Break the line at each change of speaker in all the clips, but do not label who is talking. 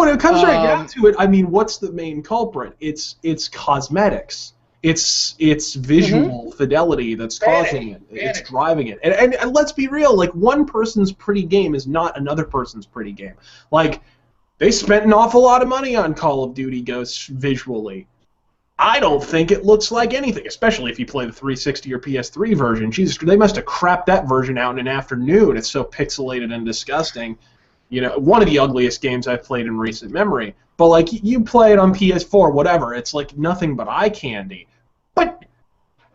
when it comes right down to it, I mean, what's the main culprit? It's cosmetics. It's visual fidelity that's causing it. It's driving it. And let's be real, like, one person's pretty game is not another person's pretty game. Like, they spent an awful lot of money on Call of Duty Ghosts visually. I don't think it looks like anything, especially if you play the 360 or PS3 version. Jesus, they must have crapped that version out in an afternoon. It's so pixelated and disgusting. You know, one of the ugliest games I've played in recent memory. But, like, you play it on PS4, whatever, it's like nothing but eye candy. But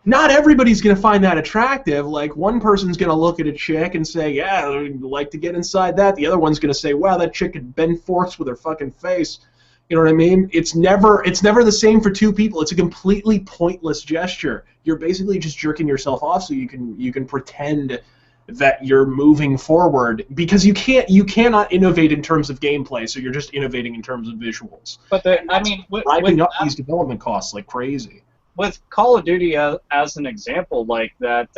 not everybody's going to find that attractive. Like, one person's going to look at a chick and say, yeah, I'd like to get inside that. The other one's going to say, wow, that chick could bend forks with her fucking face. You know what I mean? It's never the same for two people. It's a completely pointless gesture. You're basically just jerking yourself off so you can pretend that you're moving forward, because you cannot innovate in terms of gameplay, so you're just innovating in terms of visuals.
But
driving up these development costs like crazy.
With Call of Duty as an example like that,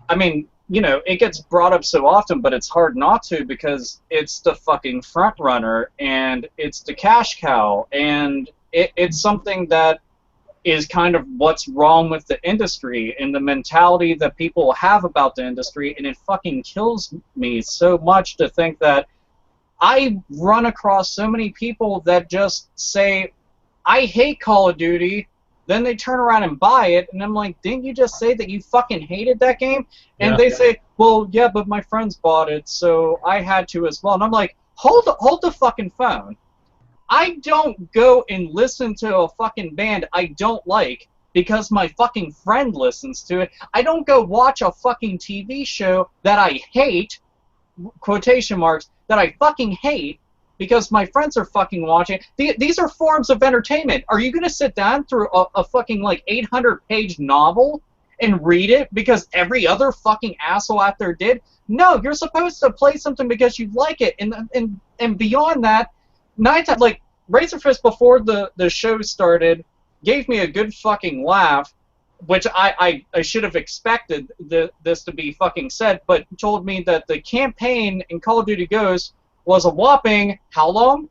I mean, you know, it gets brought up so often, but it's hard not to, because it's the fucking front runner, and it's the cash cow, and it's something that is kind of what's wrong with the industry and the mentality that people have about the industry, and it fucking kills me so much to think that I run across so many people that just say, I hate Call of Duty, then they turn around and buy it, and I'm like, didn't you just say that you fucking hated that game? And they say, well, yeah, but my friends bought it, so I had to as well. And I'm like, hold the fucking phone. I don't go and listen to a fucking band I don't like because my fucking friend listens to it. I don't go watch a fucking TV show that I hate, quotation marks, that I fucking hate, because my friends are fucking watching. These are forms of entertainment. Are you going to sit down through a fucking, like, 800-page novel and read it because every other fucking asshole out there did? No, you're supposed to play something because you like it. And beyond that, like, Razorfist before the show started gave me a good fucking laugh, which I should have expected this to be fucking said, but told me that the campaign in Call of Duty Ghosts was a whopping, how long?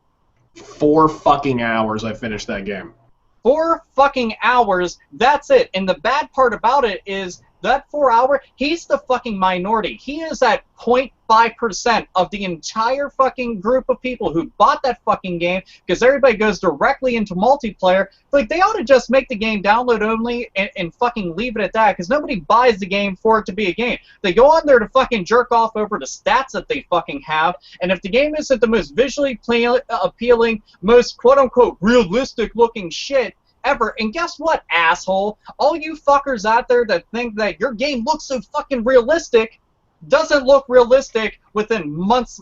4 fucking hours I finished that game.
4 fucking hours, that's it. And the bad part about it is that 4 hour, he's the fucking minority. He is at 0.5% of the entire fucking group of people who bought that fucking game, because everybody goes directly into multiplayer. Like, they ought to just make the game download only and fucking leave it at that, because nobody buys the game for it to be a game. They go on there to fucking jerk off over the stats that they fucking have, and if the game isn't the most visually appealing, most quote-unquote realistic looking shit ever, and guess what, asshole? All you fuckers out there that think that your game looks so fucking realistic doesn't look realistic within months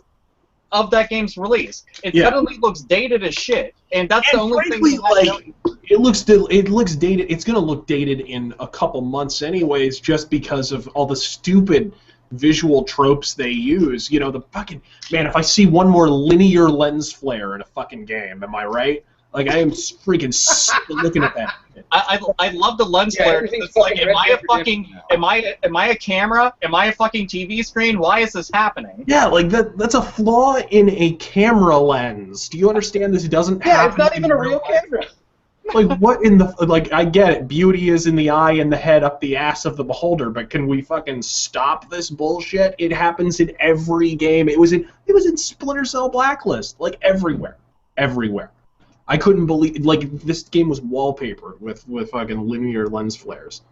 of that game's release. It suddenly looks dated as shit, and that's the only
frankly,
thing.
Like, it looks dated. It's gonna look dated in a couple months, anyways, just because of all the stupid visual tropes they use. You know, the fucking man. If I see one more linear lens flare in a fucking game, am I right? Like, I am freaking looking at that.
I love the lens flare. It's like, am I a camera? Am I a fucking TV screen? Why is this happening?
Yeah, like that's a flaw in a camera lens. Do you understand this doesn't happen?
Yeah, it's not even a real camera.
Like, what in the, like, I get it. Beauty is in the eye and the head up the ass of the beholder, but can we fucking stop this bullshit? It happens in every game. It was in Splinter Cell Blacklist, like, everywhere. I couldn't believe, like, this game was wallpapered with fucking linear lens flares.